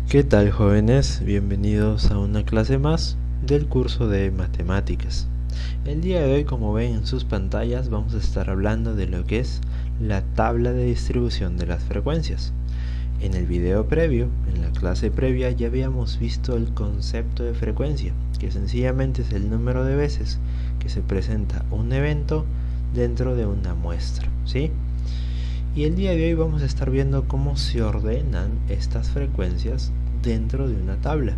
¿Qué tal, jóvenes? Bienvenidos a una clase más del curso de matemáticas. El día de hoy, como ven en sus pantallas, vamos a estar hablando de lo que es la tabla de distribución de las frecuencias. En el video previo, en la clase previa, ya habíamos visto el concepto de frecuencia, que sencillamente es el número de veces que se presenta un evento dentro de una muestra, ¿sí? Y el día de hoy vamos a estar viendo cómo se ordenan estas frecuencias dentro de una tabla.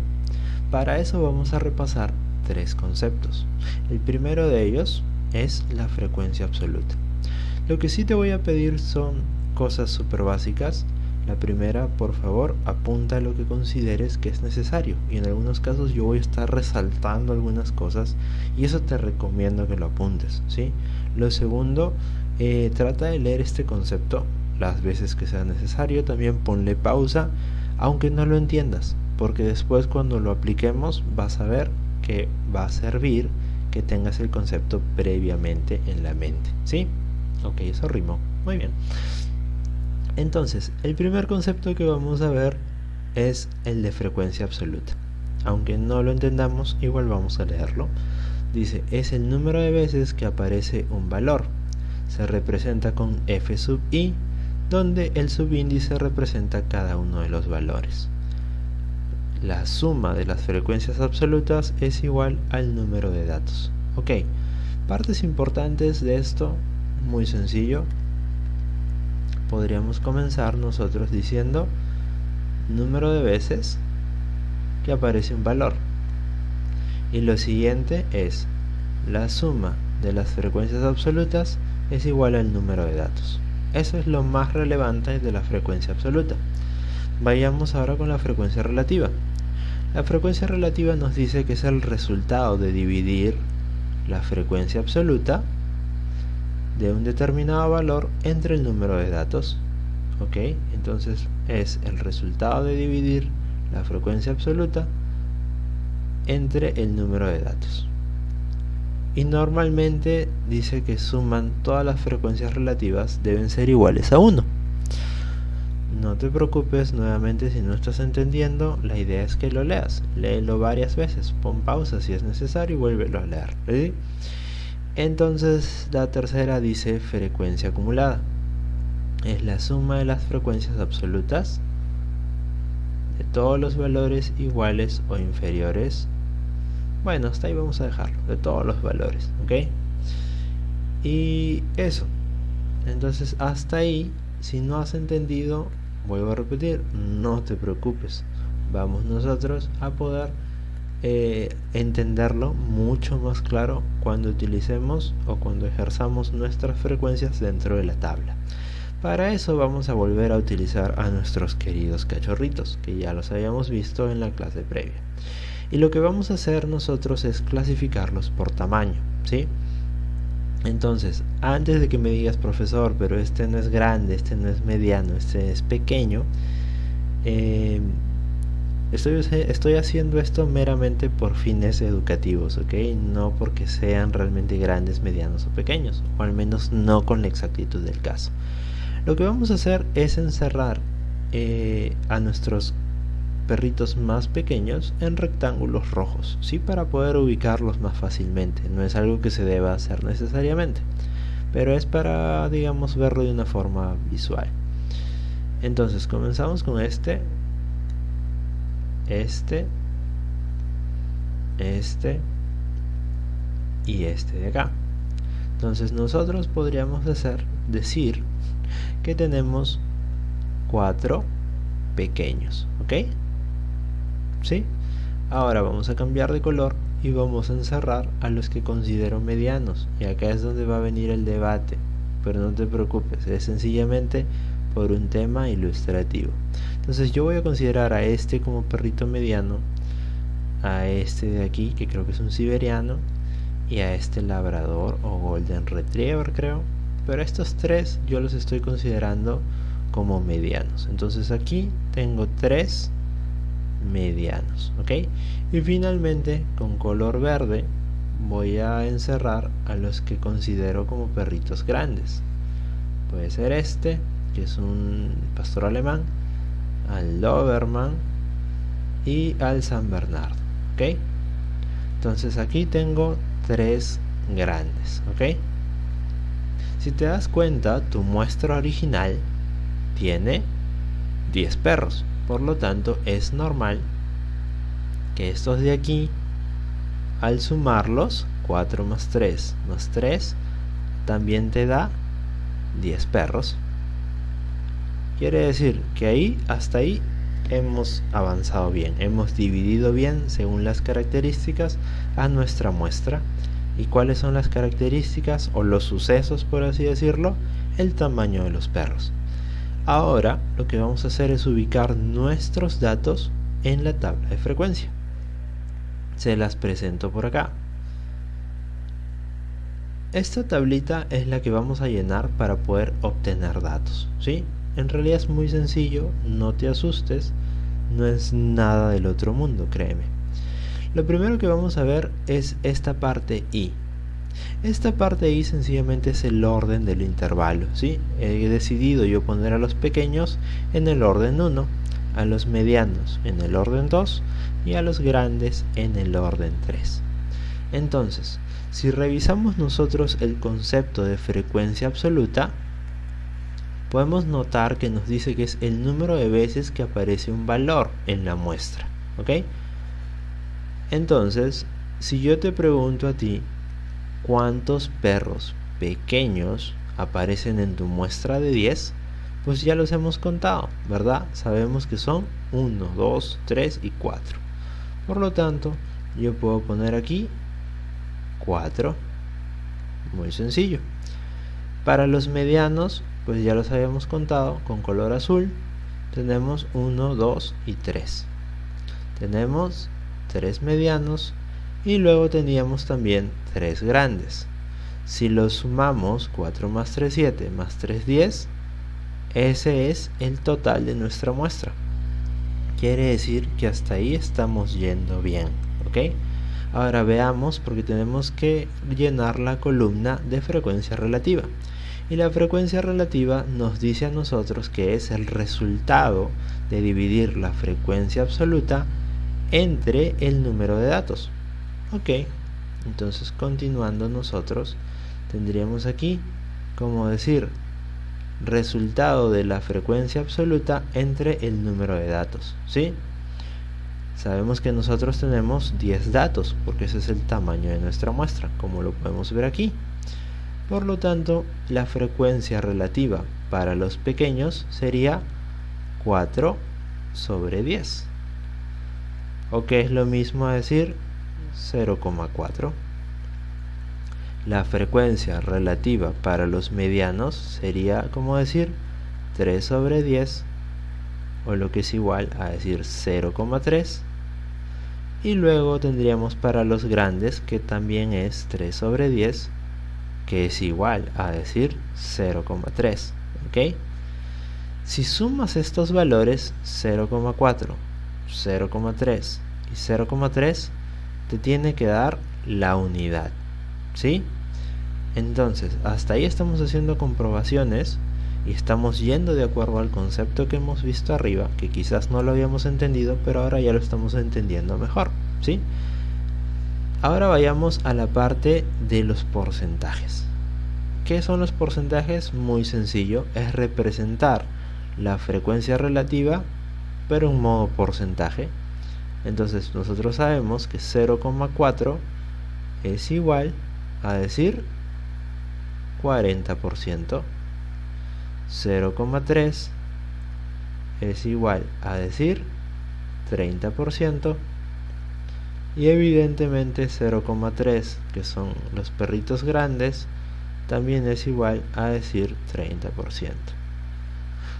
Para eso vamos a repasar tres conceptos. El primero de ellos es la frecuencia absoluta. Lo que sí te voy a pedir son cosas súper básicas. La primera, por favor, apunta lo que consideres que es necesario. Y en algunos casos yo voy a estar resaltando algunas cosas y eso te recomiendo que lo apuntes, ¿sí? Lo segundo, trata de leer este concepto las veces que sea necesario. También ponle pausa, aunque no lo entiendas, porque después cuando lo apliquemos vas a ver que va a servir que tengas el concepto previamente en la mente, ¿sí? Ok, eso rimó. Muy bien. Entonces, el primer concepto que vamos a ver es el de frecuencia absoluta. Aunque no lo entendamos, igual vamos a leerlo. Dice, es el número de veces que aparece un valor. Se representa con f sub i, donde el subíndice representa cada uno de los valores. La suma de las frecuencias absolutas es igual al número de datos. Ok, partes importantes de esto, muy sencillo. Podríamos comenzar nosotros diciendo número de veces que aparece un valor. Y lo siguiente es la suma de las frecuencias absolutas es igual al número de datos. Eso es lo más relevante de la frecuencia absoluta. Vayamos ahora con la frecuencia relativa. La frecuencia relativa nos dice que es el resultado de dividir la frecuencia absoluta de un determinado valor entre el número de datos. Ok, entonces es el resultado de dividir la frecuencia absoluta entre el número de datos. Y normalmente dice que suman todas las frecuencias relativas deben ser iguales a 1. No te preocupes, nuevamente, si no estás entendiendo, la idea es que lo leas. Léelo varias veces, pon pausa si es necesario y vuélvelo a leer. ¿Sí? Entonces la tercera dice frecuencia acumulada. Es la suma de las frecuencias absolutas de todos los valores iguales o inferiores. Bueno, hasta ahí vamos a dejarlo, de todos los valores, ¿ok? Y eso. Entonces hasta ahí, si no has entendido, vuelvo a repetir, no te preocupes. Vamos nosotros a poder entenderlo mucho más claro cuando utilicemos o cuando ejerzamos nuestras frecuencias dentro de la tabla. Para eso vamos a volver a utilizar a nuestros queridos cachorritos, que ya los habíamos visto en la clase previa. Y lo que vamos a hacer nosotros es clasificarlos por tamaño, ¿sí? Entonces, antes de que me digas, profesor, pero este no es grande, este no es mediano, este es pequeño, estoy haciendo esto meramente por fines educativos, ¿ok? No porque sean realmente grandes, medianos o pequeños, o al menos no con la exactitud del caso. Lo que vamos a hacer es encerrar a nuestros perritos más pequeños en rectángulos rojos, ¿sí? Para poder ubicarlos más fácilmente. No es algo que se deba hacer necesariamente, pero es para, digamos, verlo de una forma visual. Entonces comenzamos con este y este de acá. Entonces nosotros podríamos decir que tenemos 4 pequeños, ¿ok? ¿Sí? Ahora vamos a cambiar de color y vamos a encerrar a los que considero medianos, y acá es donde va a venir el debate, pero no te preocupes, es sencillamente por un tema ilustrativo. Entonces yo voy a considerar a este como perrito mediano, a este de aquí que creo que es un siberiano, y a este labrador o golden retriever, creo, pero estos tres yo los estoy considerando como medianos. Entonces aquí tengo 3 medianos, ¿ok? Y finalmente con color verde voy a encerrar a los que considero como perritos grandes. Puede ser este, que es un pastor alemán, al Doberman, y al San Bernardo, ¿ok? Entonces aquí tengo 3 grandes, ¿ok? Si te das cuenta, tu muestra original tiene 10 perros, por lo tanto es normal que estos de aquí, al sumarlos, 4 más 3 más 3, también te da 10 perros. Quiere decir que ahí, hasta ahí, hemos avanzado bien, hemos dividido bien según las características a nuestra muestra. ¿Y cuáles son las características o los sucesos, por así decirlo? El tamaño de los perros. Ahora lo que vamos a hacer es ubicar nuestros datos en la tabla de frecuencia. Se las presento por acá. Esta tablita es la que vamos a llenar para poder obtener datos, ¿sí? En realidad es muy sencillo, no te asustes, no es nada del otro mundo, créeme. Lo primero que vamos a ver es esta parte I. Esta parte I sencillamente es el orden del intervalo, ¿sí? He decidido yo poner a los pequeños en el orden 1, a los medianos en el orden 2 y a los grandes en el orden 3. Entonces, si revisamos nosotros el concepto de frecuencia absoluta, podemos notar que nos dice que es el número de veces que aparece un valor en la muestra, ¿ok? Entonces, si yo te pregunto a ti, ¿cuántos perros pequeños aparecen en tu muestra de 10? Pues ya los hemos contado, ¿verdad? Sabemos que son 1, 2, 3 y 4. Por lo tanto, yo puedo poner aquí 4. Muy sencillo. Para los medianos, pues ya los habíamos contado con color azul. Tenemos 1, 2 y 3. Tenemos 3 medianos y luego teníamos también 3 grandes. Si los sumamos, 4 más 3, 7 más 3, 10, ese es el total de nuestra muestra. Quiere decir que hasta ahí estamos yendo bien, ¿ok? Ahora veamos, porque tenemos que llenar la columna de frecuencia relativa. Y la frecuencia relativa nos dice a nosotros que es el resultado de dividir la frecuencia absoluta entre el número de datos. Ok, entonces continuando nosotros tendríamos aquí como decir resultado de la frecuencia absoluta entre el número de datos, ¿sí? Sabemos que nosotros tenemos 10 datos porque ese es el tamaño de nuestra muestra, como lo podemos ver aquí. Por lo tanto, la frecuencia relativa para los pequeños sería 4 sobre 10. O que es lo mismo a decir 0,4. La frecuencia relativa para los medianos sería como decir 3 sobre 10, o lo que es igual a decir 0,3. Y luego tendríamos para los grandes, que también es 3 sobre 10, que es igual a decir 0,3. ¿Ok? Si sumas estos valores, 0,4, 0,3 y 0,3, te tiene que dar la unidad, ¿sí? Entonces, hasta ahí estamos haciendo comprobaciones y estamos yendo de acuerdo al concepto que hemos visto arriba, que quizás no lo habíamos entendido, pero ahora ya lo estamos entendiendo mejor, ¿sí? Ahora vayamos a la parte de los porcentajes. ¿Qué son los porcentajes? Muy sencillo, es representar la frecuencia relativa, pero en modo porcentaje. Entonces nosotros sabemos que 0,4 es igual a decir 40%, 0,3 es igual a decir 30%, y evidentemente 0,3, que son los perritos grandes, también es igual a decir 30%.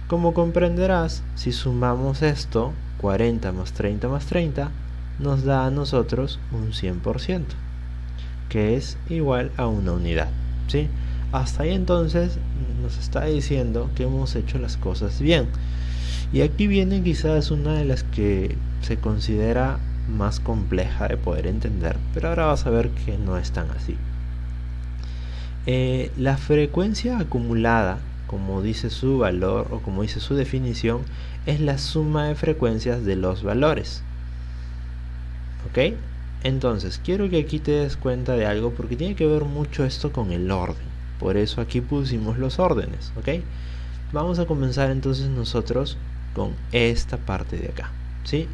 Como comprenderás, si sumamos esto, 40 más 30 más 30, nos da a nosotros un 100%, que es igual a una unidad, ¿sí? Hasta ahí entonces nos está diciendo que hemos hecho las cosas bien. Y aquí viene quizás una de las que se considera más compleja de poder entender, pero ahora vas a ver que no es tan así. La frecuencia acumulada, como dice su valor o como dice su definición, es la suma de frecuencias de los valores. ¿ok? Entonces quiero que aquí te des cuenta de algo porque tiene que ver mucho esto con el orden. Por eso aquí pusimos los órdenes, ¿ok? Vamos a comenzar entonces nosotros con esta parte de acá, ¿sí?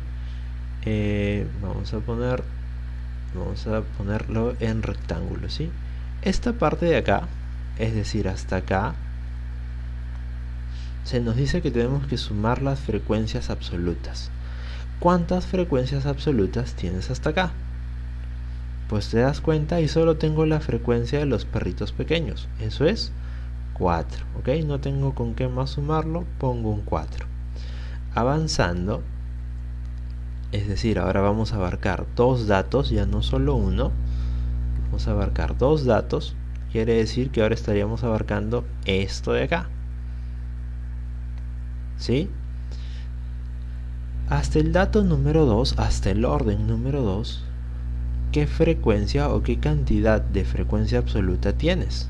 Vamos a ponerlo en rectángulo, ¿sí? Esta parte de acá, es decir, hasta acá, se nos dice que tenemos que sumar las frecuencias absolutas. ¿Cuántas frecuencias absolutas tienes hasta acá? Pues te das cuenta y solo tengo la frecuencia de los perritos pequeños. Eso es 4, ¿ok? No tengo con qué más sumarlo, pongo un 4. Avanzando, es decir, ahora vamos a abarcar dos datos, ya no solo uno. Vamos a abarcar dos datos, quiere decir que ahora estaríamos abarcando esto de acá, ¿sí? Hasta el dato número 2, hasta el orden número 2, ¿qué frecuencia o qué cantidad de frecuencia absoluta tienes?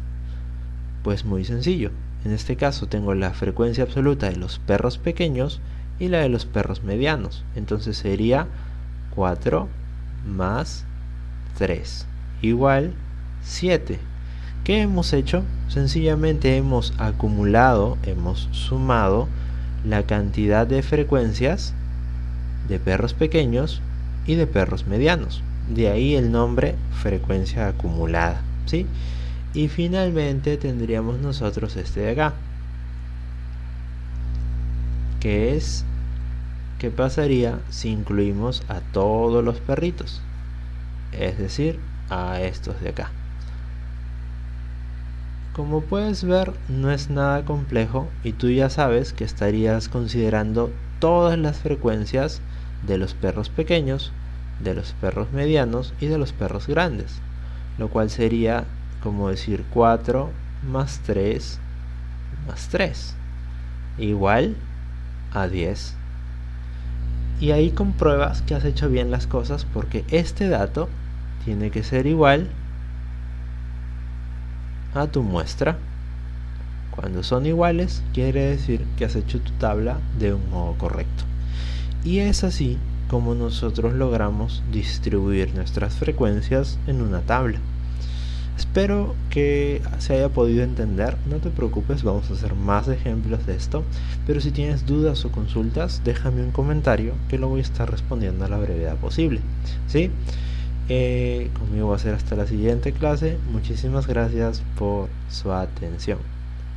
Pues muy sencillo. En este caso tengo la frecuencia absoluta de los perros pequeños y la de los perros medianos. Entonces sería 4 más 3 igual 7. ¿Qué hemos hecho? Sencillamente hemos acumulado, hemos sumado la cantidad de frecuencias de perros pequeños y de perros medianos. De ahí el nombre frecuencia acumulada, ¿sí? Y finalmente tendríamos nosotros este de acá, que es ¿qué pasaría si incluimos a todos los perritos? Es decir, a estos de acá. Como puedes ver, no es nada complejo y tú ya sabes que estarías considerando todas las frecuencias de los perros pequeños, de los perros medianos y de los perros grandes, lo cual sería como decir 4 más 3 más 3 igual a 10. Y ahí compruebas que has hecho bien las cosas porque este dato tiene que ser igual a tu muestra. Cuando son iguales, quiere decir que has hecho tu tabla de un modo correcto. Y es así como nosotros logramos distribuir nuestras frecuencias en una tabla. Espero que se haya podido entender. No te preocupes, vamos a hacer más ejemplos de esto. Pero si tienes dudas o consultas, déjame un comentario que lo voy a estar respondiendo a la brevedad posible, ¿sí? Conmigo va a ser hasta la siguiente clase. Muchísimas gracias por su atención.